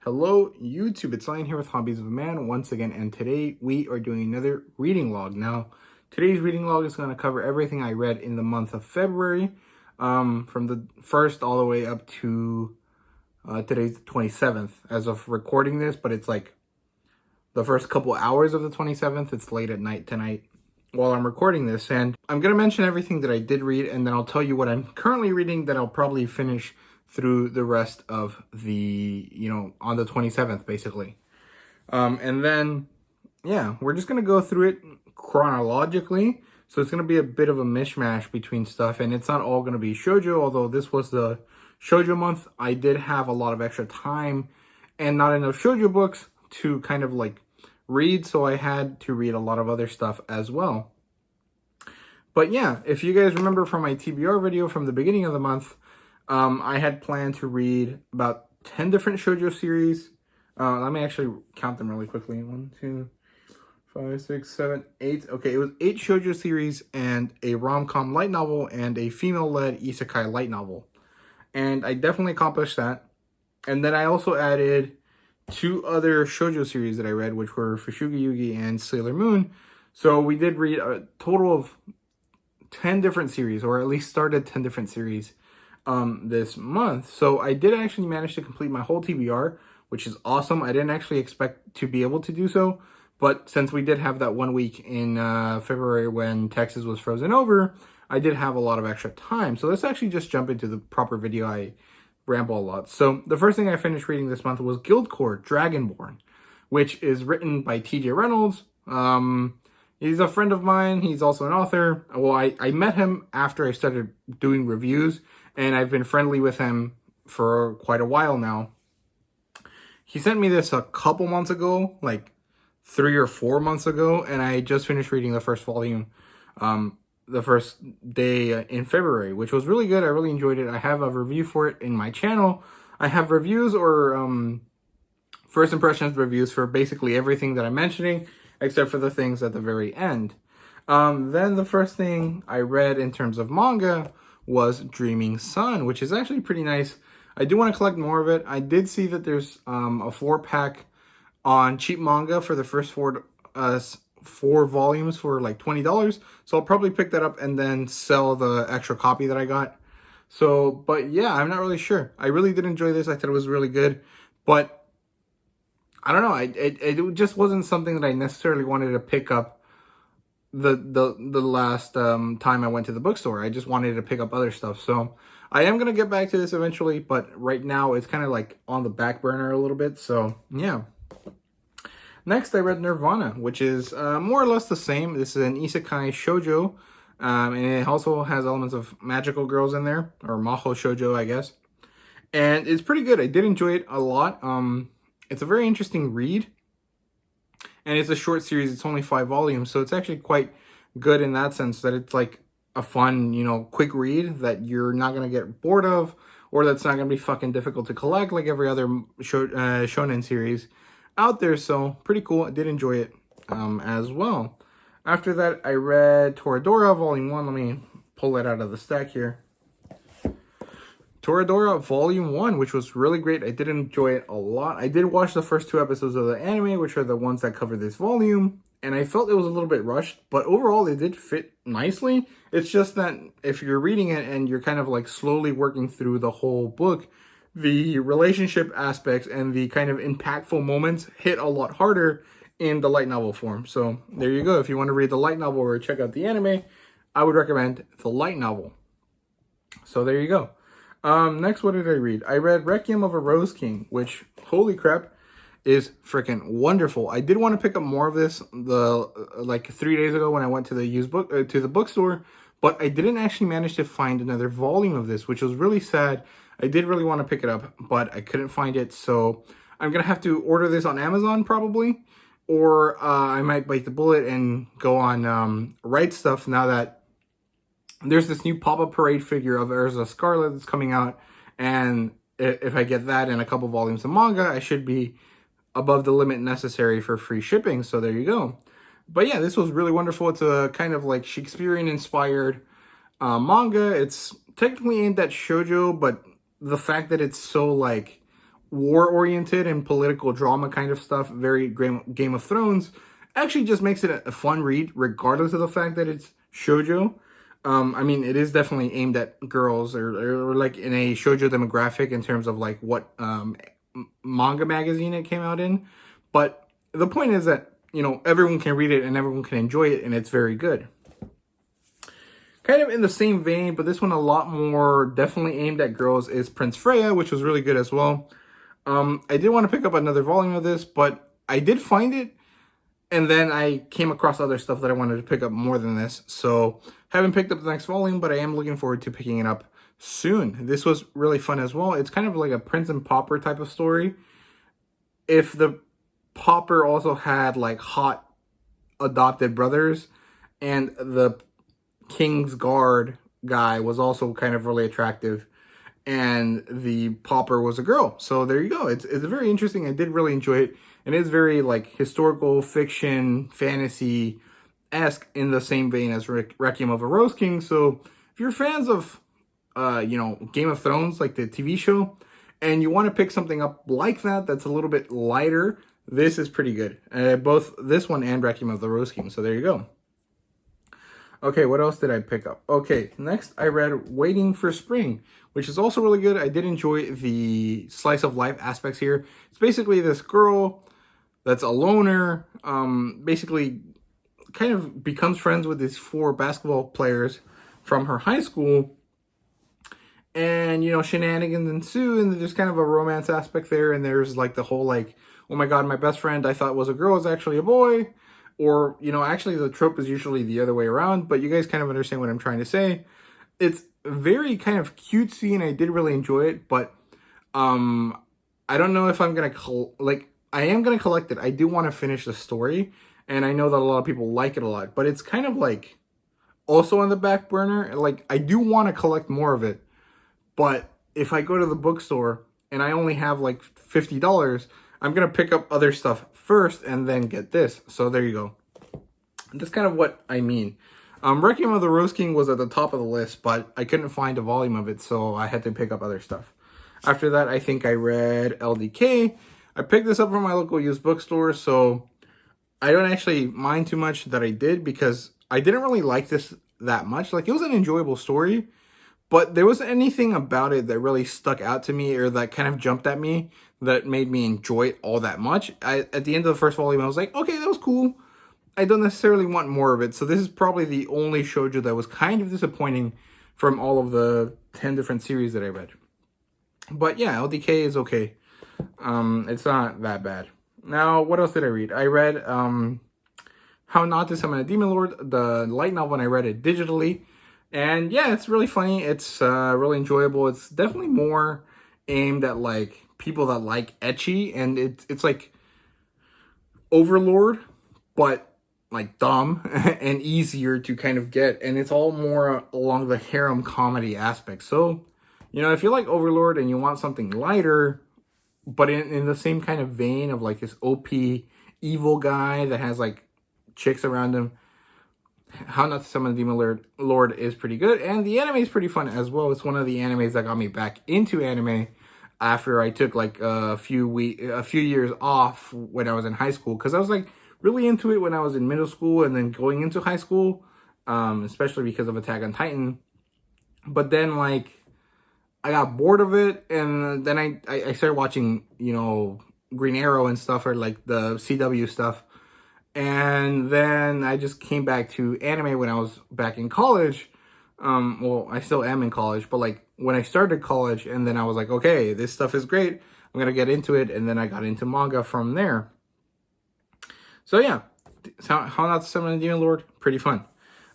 Hello YouTube, it's Lion here with Hobbies of a Man once again, and today we are doing another reading log. Now, today's reading log is going to cover everything I read in the month of February, from the 1st all the way up to today's 27th as of recording this, but it's like the first couple hours of the 27th. It's late at night tonight while I'm recording this, and I'm going to mention everything that I did read, and then I'll tell you what I'm currently reading that I'll probably finish through the rest of the, on the 27th, basically. And then, yeah, we're just going to go through it chronologically. So it's going to be a bit of a mishmash between stuff, and it's not all going to be shoujo, although this was the shoujo month. I did have a lot of extra time and not enough shoujo books to kind of like read, so I had to read a lot of other stuff as well. But yeah, if you guys remember from my TBR video from the beginning of the month, I had planned to read about 10 different shoujo series. Let me actually count them really quickly. 1, 2, 5, 6, 7, 8. Okay, it was 8 shoujo series and a rom-com light novel and a female-led isekai light novel. And I definitely accomplished that. And then I also added 2 other shoujo series that I read, which were Fushigi Yugi and Sailor Moon. So we did read a total of 10 different series, or at least started 10 different series this month. So I did actually manage to complete my whole TBR, which is awesome. I didn't actually expect to be able to do so, but since we did have that 1 week in February when Texas was frozen over, I did have a lot of extra time. So let's actually just jump into the proper video. I ramble a lot. So the first thing I finished reading this month was Guildcore Dragonborn, which is written by TJ Reynolds. He's a friend of mine. He's also an author. Well, I met him after I started doing reviews, and I've been friendly with him for quite a while now. He sent me this a couple months ago, like 3 or 4 months ago, and I just finished reading the first volume the first day in February, which was really good. I really enjoyed it. I have a review for it in my channel. I have reviews or first impressions reviews for basically everything that I'm mentioning, except for the things at the very end. Then the first thing I read in terms of manga was Dreaming Sun, which is actually pretty nice. I do want to collect more of it. I did see that there's a 4-pack on cheap manga for the first 4 volumes for like $20. So I'll probably pick that up and then sell the extra copy that I got. So, but yeah, I'm not really sure. I really did enjoy this. I thought it was really good, but I don't know. It just wasn't something that I necessarily wanted to pick up the last time I went to the bookstore. I just wanted to pick up other stuff. So I am going to get back to this eventually, but right now it's kind of like on the back burner a little bit. So yeah. Next, I read Nirvana, which is more or less the same. This is an isekai shoujo, and it also has elements of magical girls in there, or maho shoujo, I guess. And it's pretty good. I did enjoy it a lot. It's a very interesting read, and it's a short series. It's only 5 volumes, so it's actually quite good in that sense that it's like a fun, quick read that you're not going to get bored of, or that's not going to be fucking difficult to collect like every other shonen series out there. So pretty cool. I did enjoy it as well. After that, I read Toradora Volume 1. Let me pull it out of the stack here. Toradora Volume 1, which was really great. I did enjoy it a lot. I did watch the first 2 episodes of the anime, which are the ones that cover this volume, and I felt it was a little bit rushed, but overall it did fit nicely. It's just that if you're reading it and you're kind of like slowly working through the whole book, the relationship aspects and the kind of impactful moments hit a lot harder in the light novel form. So there you go. If you want to read the light novel or check out the anime, I would recommend the light novel. So there you go. Next, what did I read? I read Requiem of a Rose King, which, holy crap, is freaking wonderful. I did want to pick up more of this like 3 days ago when I went to the bookstore, but I didn't actually manage to find another volume of this, which was really sad. I did really want to pick it up, but I couldn't find it, so I'm gonna have to order this on Amazon probably, or I might bite the bullet and go on Right Stuff now that there's this new pop-up parade figure of Erza Scarlet that's coming out, and if I get that and a couple volumes of manga, I should be above the limit necessary for free shipping, so there you go. But yeah, this was really wonderful. It's a kind of like Shakespearean-inspired manga. It's technically aimed at shoujo, but the fact that it's so like war-oriented and political drama kind of stuff, very Game of Thrones, actually just makes it a fun read, regardless of the fact that it's shoujo. I mean, it is definitely aimed at girls or like in a shoujo demographic in terms of like what manga magazine it came out in. But the point is that, you know, everyone can read it and everyone can enjoy it, and it's very good. Kind of in the same vein, but this one a lot more definitely aimed at girls, is Prince Freya, which was really good as well. I did want to pick up another volume of this, but I did find it, and then I came across other stuff that I wanted to pick up more than this. So haven't picked up the next volume, but I am looking forward to picking it up soon. This was really fun as well. It's kind of like a Prince and Pauper type of story. If the Pauper also had like hot adopted brothers, and the King's Guard guy was also kind of really attractive, and the Pauper was a girl. So there you go. It's very interesting. I did really enjoy it. And it's very like historical fiction, fantasy-esque in the same vein as Requiem of a Rose King. So if you're fans of, you know, Game of Thrones, like the TV show, and you want to pick something up like that that's a little bit lighter, this is pretty good. Both this one and Requiem of the Rose King. So there you go. Okay, what else did I pick up? Okay, next I read Waiting for Spring, which is also really good. I did enjoy the slice of life aspects here. It's basically this girl that's a loner, basically kind of becomes friends with these 4 basketball players from her high school. And, you know, shenanigans ensue, and there's kind of a romance aspect there. And there's like the whole like, oh my God, my best friend I thought was a girl is actually a boy. Or, you know, actually the trope is usually the other way around, but you guys kind of understand what I'm trying to say. It's very kind of cutesy, and I did really enjoy it, but I don't know if I'm going to, I am going to collect it. I do want to finish the story, and I know that a lot of people like it a lot, but it's kind of like also on the back burner. Like, I do want to collect more of it, but if I go to the bookstore and I only have like $50, I'm going to pick up other stuff first and then get this. So there you go. That's kind of what I mean. Requiem of the Rose King was at the top of the list, but I couldn't find a volume of it, so I had to pick up other stuff. After that, I think I read LDK. I picked this up from my local used bookstore, so I don't actually mind too much that I did, because I didn't really like this that much. Like, it was an enjoyable story, but there wasn't anything about it that really stuck out to me or that kind of jumped at me that made me enjoy it all that much. At the end of the first volume, I was like, okay, that was cool. I don't necessarily want more of it. So this is probably the only shoujo that was kind of disappointing from all of the 10 different series that I read. But yeah, LDK is okay. It's not that bad. Now, what else did I read? I read How Not to Summon a Demon Lord, the light novel, and I read it digitally. And yeah, it's really funny. It's really enjoyable. It's definitely more aimed at like people that like ecchi, and it's like Overlord, but like dumb and easier to kind of get, and it's all more along the harem comedy aspect. So, you know, if you like Overlord and you want something lighter, but in the same kind of vein of like this OP evil guy that has like chicks around him, How Not to Summon a Demon Lord is pretty good, and the anime is pretty fun as well. It's one of the animes that got me back into anime after I took like a few years off when I was in high school, because I was like really into it when I was in middle school and then going into high school, especially because of Attack on Titan. But then like I got bored of it, and then I started watching, you know, Green Arrow and stuff, or like the CW stuff. And then I just came back to anime when I was back in college. Well, I still am in college, but like when I started college, and then I was like, okay, this stuff is great. I'm going to get into it. And then I got into manga from there. So yeah, How Not to Summon a Demon Lord, pretty fun.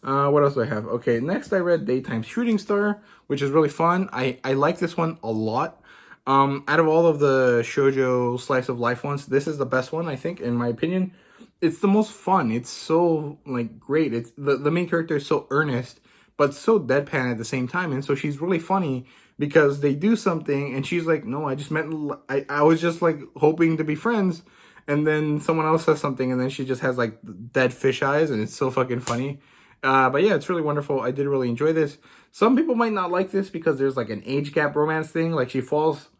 What else do I have? Okay, next I read Daytime Shooting Star, which is really fun. I like this one a lot. Out of all of the shoujo slice of life ones, this is the best one, I think, in my opinion. It's the most fun. It's so like great. It's the main character is so earnest, but so deadpan at the same time. And so she's really funny because they do something and she's like, no, I just meant, I was just like hoping to be friends. And then someone else says something and then she just has like dead fish eyes, and it's so fucking funny. But yeah, it's really wonderful. I did really enjoy this. Some people might not like this because there's like an age gap romance thing. Like she falls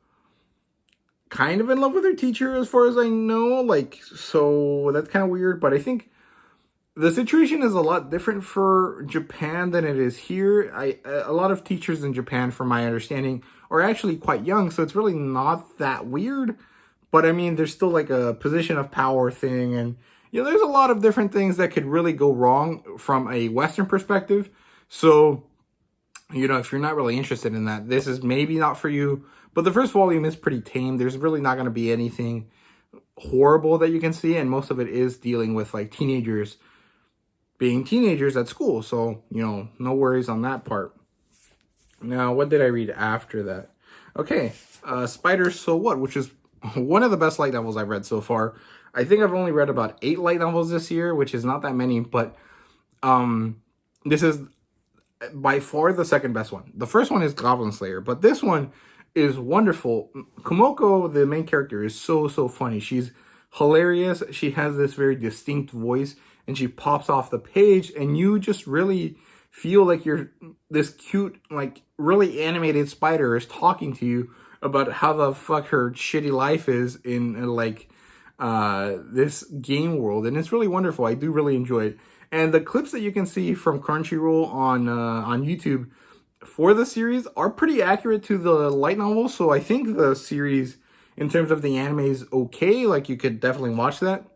kind of in love with her teacher as far as I know. Like, so that's kind of weird. But I think the situation is a lot different for Japan than it is here. A lot of teachers in Japan, from my understanding, are actually quite young, so it's really not that weird. But I mean, there's still like a position of power thing, and there's a lot of different things that could really go wrong from a Western perspective. So, if you're not really interested in that, this is maybe not for you. But the first volume is pretty tame. There's really not going to be anything horrible that you can see, and most of it is dealing with like teenagers being teenagers at school. So, no worries on that part. Now, what did I read after that? Okay, Spiders So What, which is one of the best light novels I've read so far. I think I've only read about 8 light novels this year, which is not that many, but this is by far the second best one. The first one is Goblin Slayer, but this one is wonderful. Kumoko, the main character, is so funny. She's hilarious. She has this very distinct voice, and she pops off the page, and you just really feel like you're this cute, like really animated spider is talking to you about how the fuck her shitty life is in like this game world, and it's really wonderful. I do really enjoy it. And the clips that you can see from Crunchyroll on YouTube for the series are pretty accurate to the light novel. So I think the series, in terms of the anime, is okay. Like, you could definitely watch that.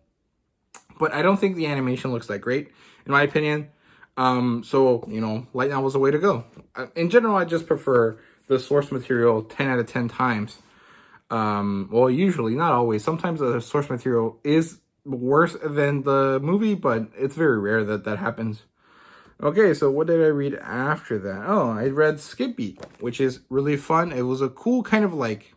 But I don't think the animation looks that great, in my opinion. So, light novel's the way to go. In general, I just prefer the source material 10 out of 10 times. Well, usually, not always. Sometimes the source material is worse than the movie, but it's very rare that that happens. Okay, so what did I read after that? Oh, I read Skip Beat, which is really fun. It was a cool kind of like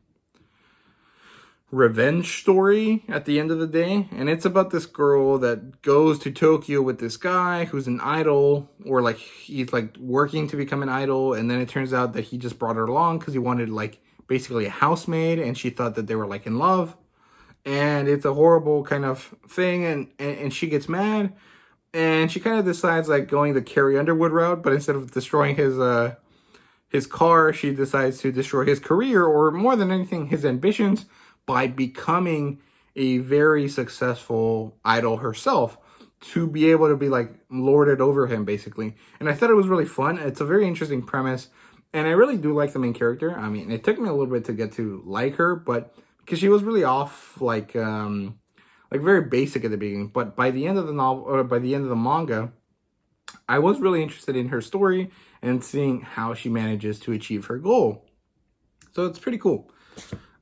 revenge story at the end of the day, and it's about this girl that goes to Tokyo with this guy who's an idol, or like he's like working to become an idol, and then it turns out that he just brought her along because he wanted like basically a housemaid, and she thought that they were like in love, and it's a horrible kind of thing, and she gets mad, and she kind of decides like going the Carrie Underwood route, but instead of destroying his car, she decides to destroy his career, or more than anything, his ambitions, by becoming a very successful idol herself, to be able to be like lorded over him, basically. And I thought it was really fun. It's a very interesting premise, and I really do like the main character. I mean, it took me a little bit to get to like her, but because she was really off, like very basic at the beginning. But by the end of the novel, or by the end of the manga, I was really interested in her story and seeing how she manages to achieve her goal. So it's pretty cool.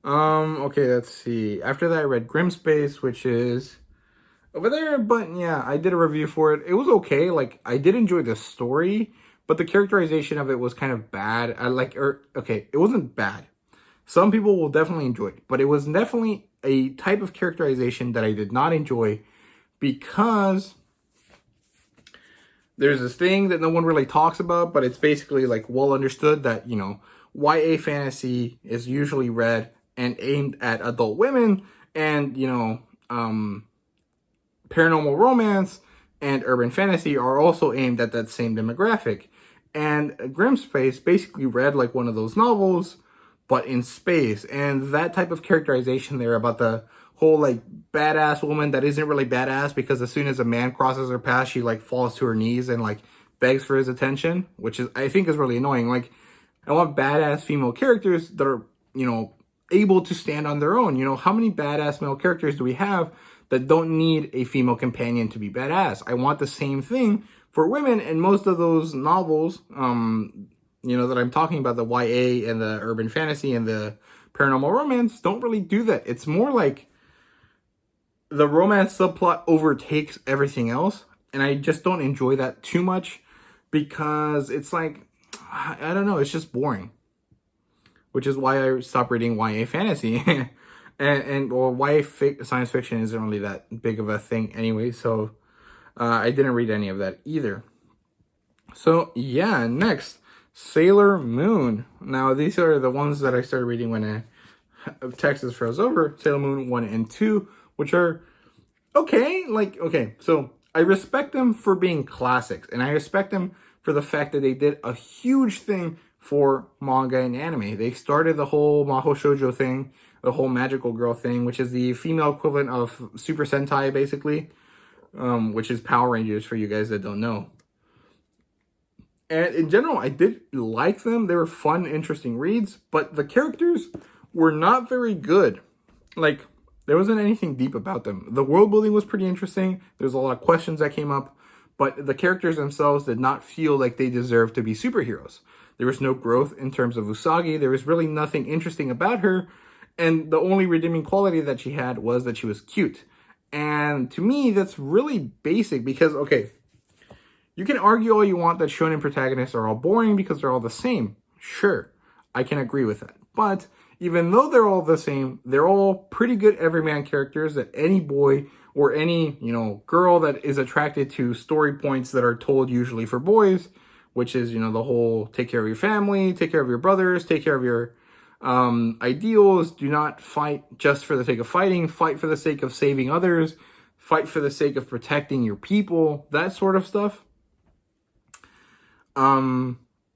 Okay, let's see. After that, I read Grimspace, which is over there, but yeah, I did a review for it. It was okay. Like, I did enjoy the story, but the characterization of it was kind of bad. It wasn't bad. Some people will definitely enjoy it, but it was definitely a type of characterization that I did not enjoy, because there's this thing that no one really talks about, but it's basically like well understood that, YA fantasy is usually read and aimed at adult women, and, paranormal romance and urban fantasy are also aimed at that same demographic. And Grimspace basically read like one of those novels, but in space. And that type of characterization there about the whole like badass woman that isn't really badass, because as soon as a man crosses her path, she like falls to her knees and like begs for his attention, which is, I think, is really annoying. Like, I want badass female characters that are, able to stand on their own. How many badass male characters do we have that don't need a female companion to be badass? I want the same thing for women, and most of those novels, that I'm talking about, the YA and the urban fantasy and the paranormal romance, don't really do that. It's more like the romance subplot overtakes everything else, and I just don't enjoy that too much, because it's like, I don't know, it's just boring. Which is why I stopped reading YA fantasy. and YA science fiction isn't really that big of a thing anyway, so I didn't read any of that either. So yeah, next, Sailor Moon. Now, these are the ones that I started reading when Texas froze over. Sailor Moon 1 and 2, which are okay. So I respect them for being classics, and I respect them for the fact that they did a huge thing for manga and anime. They started the whole Mahou Shoujo thing the whole magical girl thing, which is the female equivalent of Super Sentai, basically, which is Power Rangers for you guys that don't know. And in general, I did like them. They were fun, interesting reads, but the characters were not very good. Like, there wasn't anything deep about them. The world building was pretty interesting. There's a lot of questions that came up, but the characters themselves did not feel like they deserved to be superheroes. There was no growth in terms of Usagi. There was really nothing interesting about her. And the only redeeming quality that she had was that she was cute. And to me, that's really basic because, okay, you can argue all you want that shonen protagonists are all boring because they're all the same. Sure, I can agree with that. But even though they're all the same, they're all pretty good everyman characters that any boy or any, girl that is attracted to story points that are told usually for boys, which is, the whole take care of your family, take care of your brothers, take care of your ideals, do not fight just for the sake of fighting, fight for the sake of saving others, fight for the sake of protecting your people, that sort of stuff.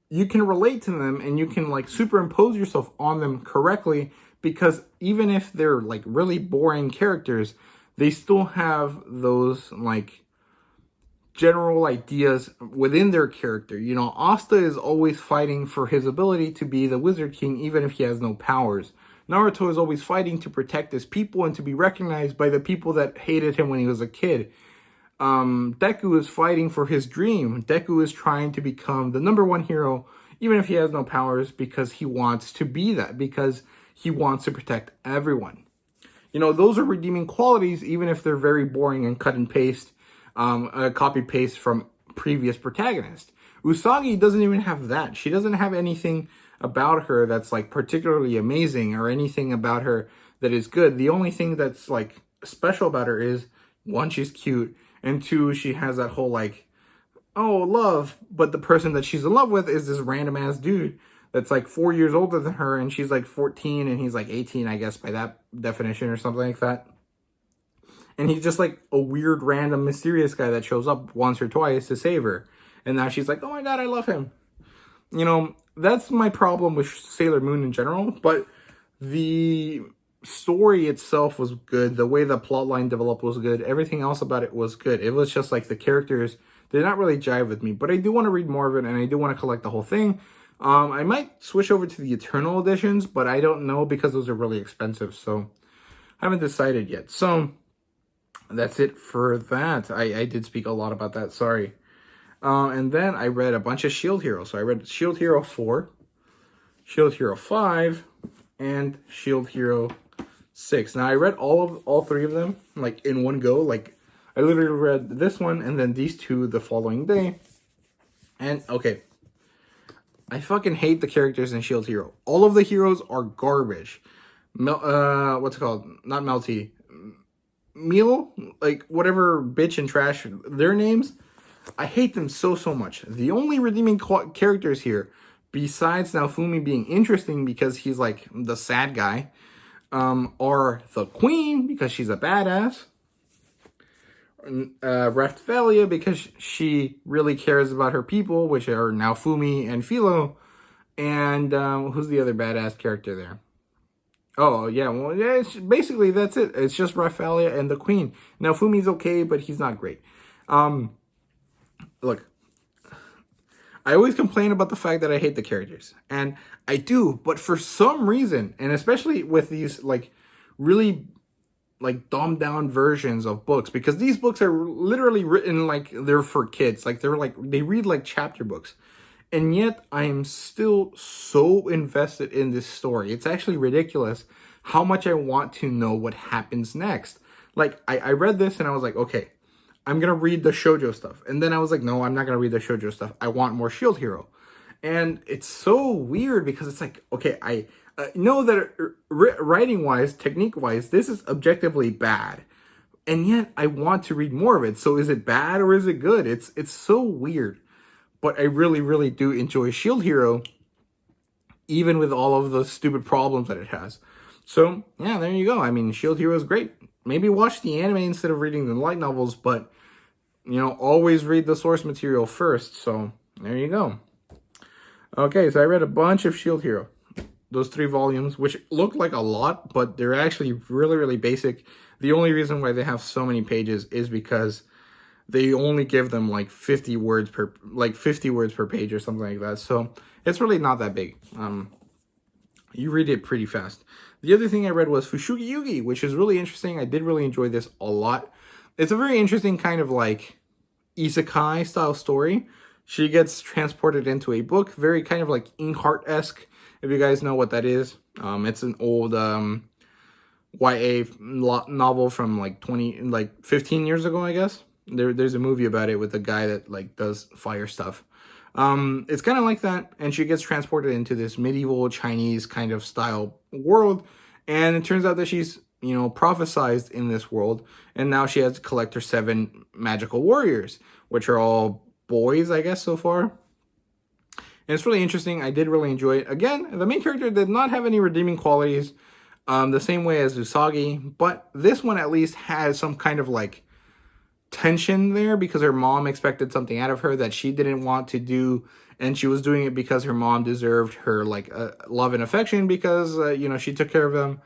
You can relate to them and you can like superimpose yourself on them correctly, because even if they're like really boring characters, they still have those like general ideas within their character. Asta is always fighting for his ability to be the Wizard King, even if he has no powers. Naruto is always fighting to protect his people and to be recognized by the people that hated him when he was a kid. Deku is fighting for his dream. Deku is trying to become the #1 hero, even if he has no powers, because he wants to be that, because he wants to protect everyone. Those are redeeming qualities, even if they're very boring and cut and paste, copy paste from previous protagonists. Usagi doesn't even have that. She doesn't have anything about her that's like particularly amazing or anything about her that is good. The only thing that's like special about her is, one, she's cute, and two, she has that whole like, oh, love, but the person that she's in love with is this random ass dude that's like 4 years older than her, and she's like 14 and he's like 18, I guess, by that definition or something like that. And he's just like a weird, random, mysterious guy that shows up once or twice to save her. And now she's like, oh my god, I love him. That's my problem with Sailor Moon in general, but the story itself was good. The way the plotline developed was good. Everything else about it was good. It was just like the characters did not really jive with me, but I do want to read more of it, and I do want to collect the whole thing. I might switch over to the Eternal editions, but I don't know because those are really expensive, so I haven't decided yet. So that's it for that. I did speak a lot about that, sorry. And then I read a bunch of Shield Hero. So I read Shield Hero 4, Shield Hero 5, and Shield Hero 6. Now I read all three of them like in one go. Like I literally read this one and then these two the following day. And okay, I fucking hate the characters in Shield Hero. All of the heroes are garbage. What's it called? Not Melty. Meal? Like whatever bitch and trash their names. I hate them so much. The only redeeming characters here, besides Naofumi being interesting because he's like the sad guy, are the Queen because she's a badass, Raphtalia because she really cares about her people, which are Naofumi and Philo, and who's the other badass character there? Oh, yeah, well, yeah, basically that's it. It's just Raphtalia and the Queen. Naofumi's okay, but he's not great. Look, I always complain about the fact that I hate the characters, and I do, but for some reason, and especially with these like really like dumbed down versions of books, because these books are literally written like they're for kids, like they read like chapter books, and yet I am still so invested in this story. It's actually ridiculous how much I want to know what happens next. Like I read this and I was like, okay, I'm going to read the shoujo stuff. And then I was like, no, I'm not going to read the shoujo stuff. I want more Shield Hero. And it's so weird because it's like, okay, I know that writing-wise, technique-wise, this is objectively bad. And yet I want to read more of it. So is it bad or is it good? It's so weird. But I really, really do enjoy Shield Hero, even with all of the stupid problems that it has. So, yeah, there you go. I mean, Shield Hero is great. Maybe watch the anime instead of reading the light novels, but, always read the source material first. So, there you go. Okay, so I read a bunch of Shield Hero. those 3 volumes, which look like a lot, but they're actually really, really basic. The only reason why they have so many pages is because they only give them like 50 words per page or something like that. So it's really not that big. You read it pretty fast. The other thing I read was Fushugi Yugi, which is really interesting. I did really enjoy this a lot. It's a very interesting kind of like isekai style story. She gets transported into a book, very kind of like Inkheart-esque, if you guys know what that is. It's an old YA novel from like 15 years ago, I guess. There's a movie about it with a guy that like does fire stuff. It's kind of like that, and she gets transported into this medieval Chinese kind of style world, and it turns out that she's, you know, prophesized in this world, and now she has to collect her 7 magical warriors, which are all boys, I guess, so far. And it's really interesting. I did really enjoy it. Again, the main character did not have any redeeming qualities, the same way as Usagi, but this one at least has some kind of like tension there because her mom expected something out of her that she didn't want to do, and she was doing it because her mom deserved her like love and affection because you know, she took care of them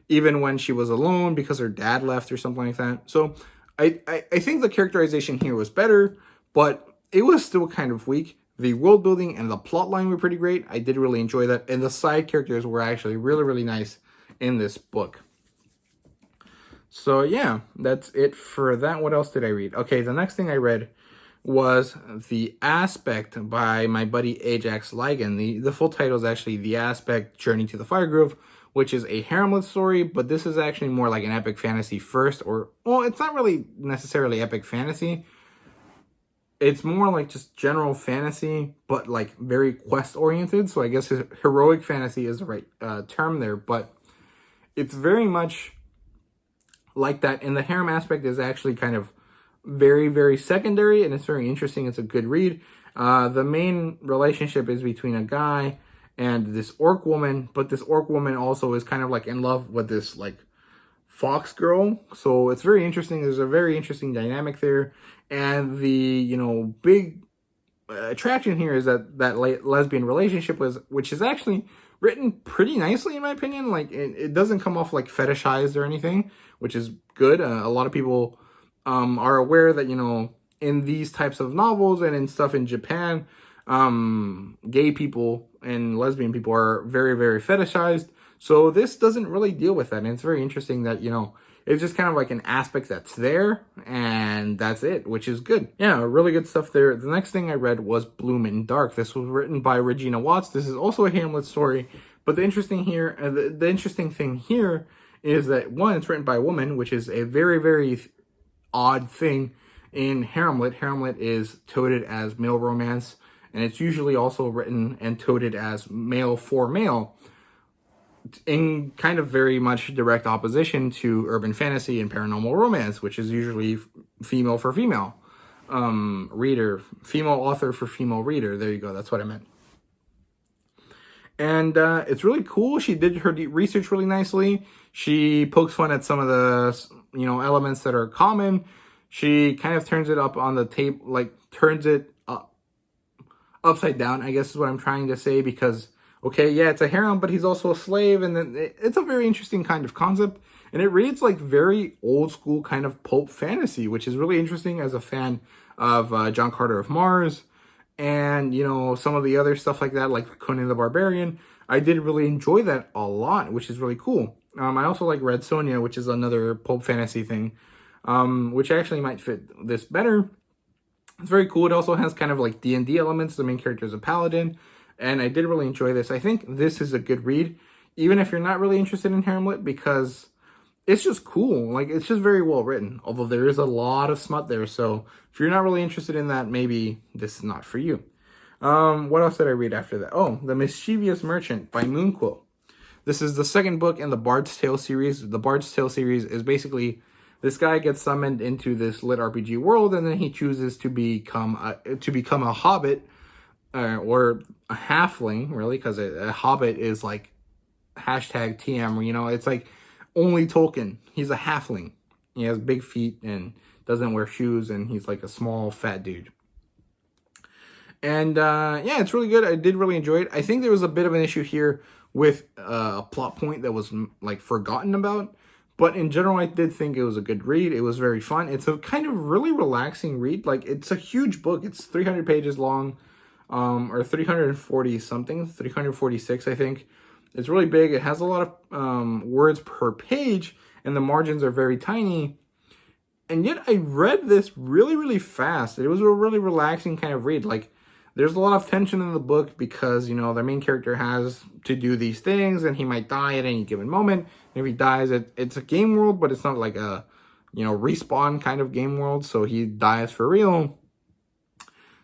even when she was alone because her dad left or something like that. So I think the characterization here was better, but it was still kind of weak. The world building and the plot line were pretty great. I did really enjoy that, and the side characters were actually really, really nice in this book. So yeah, that's it for that. What else did I read? Okay, the next thing I read was The Aspect by my buddy Ajax Ligon. The full title is actually The Aspect Journey to the Fire Grove, which is a haremlet story, but this is actually more like an epic fantasy first, or, well, it's not really necessarily epic fantasy. It's more like just general fantasy, but like very quest-oriented, so I guess heroic fantasy is the right term there, but it's very much like that, and the harem aspect is actually kind of very, very secondary, and it's very interesting. It's a good read. The main relationship is between a guy and this orc woman, but this orc woman also is kind of like in love with this like fox girl, so it's very interesting. There's a very interesting dynamic there, and the, you know, big attraction here is that lesbian relationship which is actually written pretty nicely in my opinion. Like it doesn't come off like fetishized or anything, which is good. A lot of people are aware that, you know, in these types of novels and in stuff in Japan, gay people and lesbian people are very, very fetishized. So this doesn't really deal with that, and it's very interesting that, you know, it's just kind of like an aspect that's there, and that's it, which is good. Yeah, really good stuff there. The next thing I read was Bloom in Dark. This was written by Regina Watts. This is also a Hamlet story, but the interesting thing here is that, one, it's written by a woman, which is a very, very odd thing in Hamlet. Hamlet is touted as male romance, and it's usually also written and touted as male for male, in kind of very much direct opposition to urban fantasy and paranormal romance, which is usually female for female reader, female author for female reader. There you go. That's what I meant. And it's really cool. She did her research really nicely. She pokes fun at some of the, you know, elements that are common. She kind of turns it up on the table, like turns it upside down, I guess is what I'm trying to say, because okay, yeah, it's a harem, but he's also a slave, and then it's a very interesting kind of concept, and it reads like very old school kind of pulp fantasy, which is really interesting as a fan of John Carter of Mars, and, you know, some of the other stuff like that, like Conan the Barbarian. I did really enjoy that a lot, which is really cool. I also like Red Sonja, which is another pulp fantasy thing, which actually might fit this better. It's very cool. It also has kind of like D&D elements. The main character is a paladin, and I did really enjoy this. I think this is a good read, even if you're not really interested in Hamlet, because it's just cool. Like, it's just very well written, although there is a lot of smut there. So if you're not really interested in that, maybe this is not for you. What else did I read after that? Oh, The Mischievous Merchant by Moonquill. This is the second book in the Bard's Tale series. The Bard's Tale series is basically this guy gets summoned into this lit RPG world, and then he chooses to become a hobbit, or a halfling, really, because a hobbit is like hashtag TM, you know, it's like only Tolkien. He's a halfling. He has big feet and doesn't wear shoes, and he's like a small fat dude. And yeah, it's really good. I did really enjoy it. I think there was a bit of an issue here with a plot point that was like forgotten about. But in general, I did think it was a good read. It was very fun. It's a kind of really relaxing read. Like, it's a huge book. It's 300 pages long, or 340 something, 346, I think. It's really big. It has a lot of words per page, and the margins are very tiny. And yet I read this really, really fast. It was a really relaxing kind of read. Like, there's a lot of tension in the book because, you know, the main character has to do these things and he might die at any given moment. And if he dies, it's a game world, but it's not like a, you know, respawn kind of game world. So he dies for real.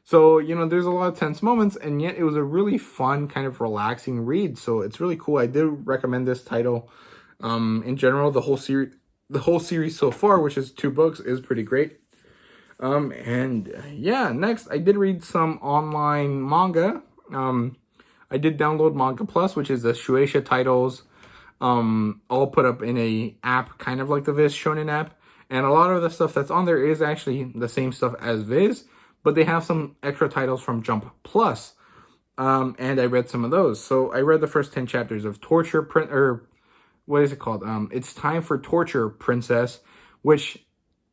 So, you know, there's a lot of tense moments, and yet it was a really fun kind of relaxing read. So it's really cool. I do recommend this title. In general, the whole series so far, which is 2 books, is pretty great. And yeah, next I did read some online manga. I did download Manga Plus, which is the Shueisha titles, all put up in a app, kind of like the Viz Shonen app. And a lot of the stuff that's on there is actually the same stuff as Viz, but they have some extra titles from Jump Plus. And I read some of those. So I read the first 10 chapters of what is it called? It's Time for Torture Princess, which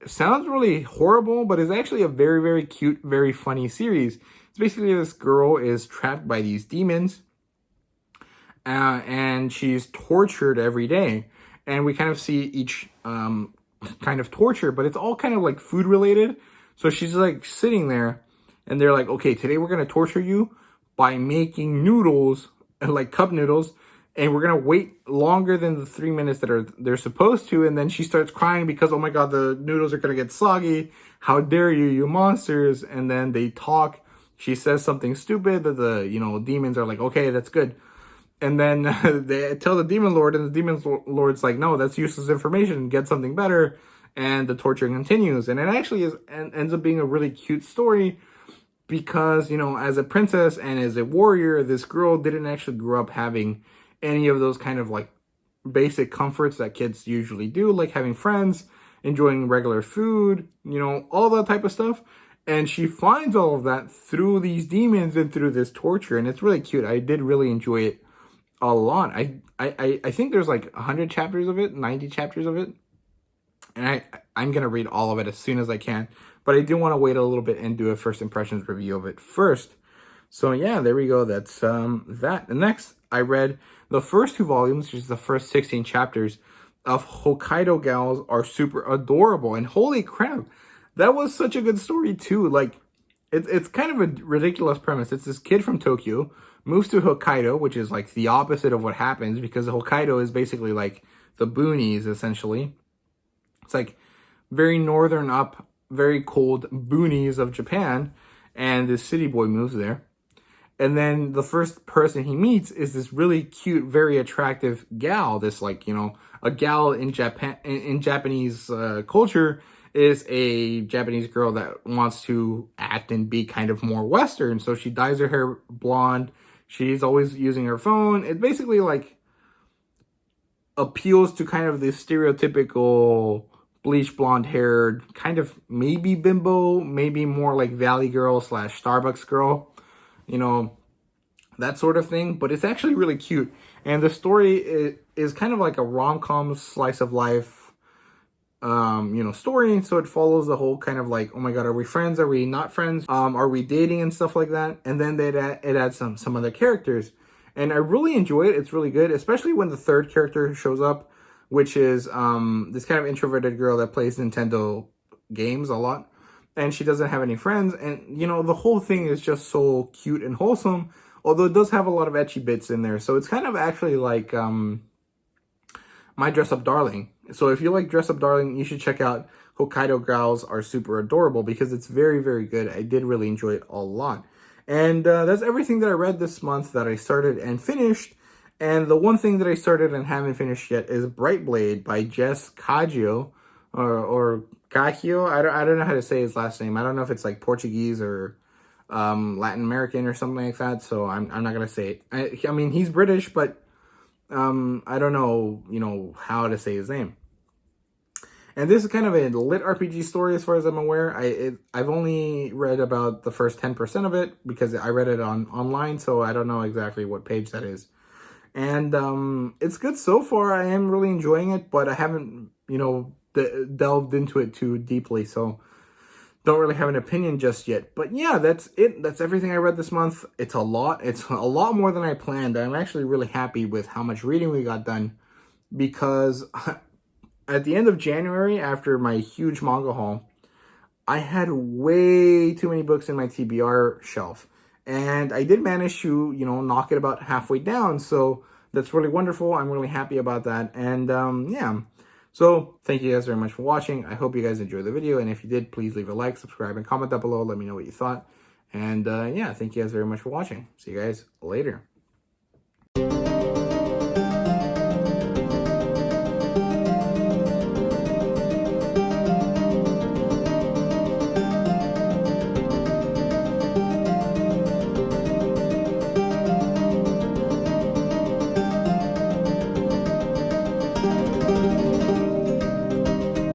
sounds really horrible, but is actually a very, very cute, very funny series. It's basically this girl is trapped by these demons, and she's tortured every day. And we kind of see each kind of torture, but it's all kind of like food related. So she's like sitting there, and they're like, okay, today we're going to torture you by making noodles, like cup noodles, and we're going to wait longer than the 3 minutes that they're supposed to. And then she starts crying because, oh my God, the noodles are going to get soggy. How dare you, you monsters. And then they talk. She says something stupid that the, you know, demons are like, okay, that's good. And then they tell the demon lord, and the demon lord's like, no, that's useless information. Get something better. And the torture continues. And it actually ends up being a really cute story because, you know, as a princess and as a warrior, this girl didn't actually grow up having any of those kind of like basic comforts that kids usually do, like having friends, enjoying regular food, you know, all that type of stuff. And she finds all of that through these demons and through this torture. And it's really cute. I did really enjoy it a lot. I think there's like 100 chapters of it, 90 chapters of it. And I'm going to read all of it as soon as I can. But I do want to wait a little bit and do a first impressions review of it first. So yeah, there we go. That's that. And next, I read the first 2 volumes, which is the first 16 chapters of Hokkaido Gals Are Super Adorable. And holy crap, that was such a good story too. Like, it's kind of a ridiculous premise. It's this kid from Tokyo moves to Hokkaido, which is like the opposite of what happens, because Hokkaido is basically like the boonies, essentially. It's like very northern up, very cold boonies of Japan. And this city boy moves there. And then the first person he meets is this really cute, very attractive gal. This, like, you know, a gal in Japan, in Japanese culture, is a Japanese girl that wants to act and be kind of more Western. So she dyes her hair blonde. She's always using her phone. It basically like appeals to kind of the stereotypical bleach blonde haired, kind of maybe bimbo, maybe more like Valley Girl / Starbucks girl. You know, that sort of thing. But it's actually really cute. And the story is kind of like a rom-com slice of life, you know, story. So it follows the whole kind of like, oh my God, are we friends? Are we not friends? Are we dating and stuff like that? And then it adds some other characters. And I really enjoy it. It's really good, especially when the third character shows up, which is this kind of introverted girl that plays Nintendo games a lot. And she doesn't have any friends. And, you know, the whole thing is just so cute and wholesome. Although it does have a lot of ecchi bits in there. So it's kind of actually like My Dress Up Darling. So if you like Dress Up Darling, you should check out Hokkaido Gals Are Super Adorable, because it's very, very good. I did really enjoy it a lot. And that's everything that I read this month that I started and finished. And the one thing that I started and haven't finished yet is Bright Blade by Jess Cagio, or Cagio. I don't know how to say his last name. I don't know if it's like Portuguese or Latin American or something like that. So I'm not gonna say it. I mean, he's British, but I don't know, you know, how to say his name. And this is kind of a lit RPG story as far as I'm aware. I've only read about the first 10% of it because I read it online, so I don't know exactly what page that is. And it's good so far. I am really enjoying it, but I haven't, delved into it too deeply, so don't really have an opinion just yet. But yeah, that's it. That's everything I read this month. It's a lot. It's a lot more than I planned. I'm actually really happy with how much reading we got done, because at the end of January, after my huge manga haul, I had way too many books in my TBR shelf. And I did manage to, knock it about halfway down. So that's really wonderful. I'm really happy about that. And yeah. So thank you guys very much for watching. I hope you guys enjoyed the video. And if you did, please leave a like, subscribe, and comment down below. Let me know what you thought. And yeah, thank you guys very much for watching. See you guys later.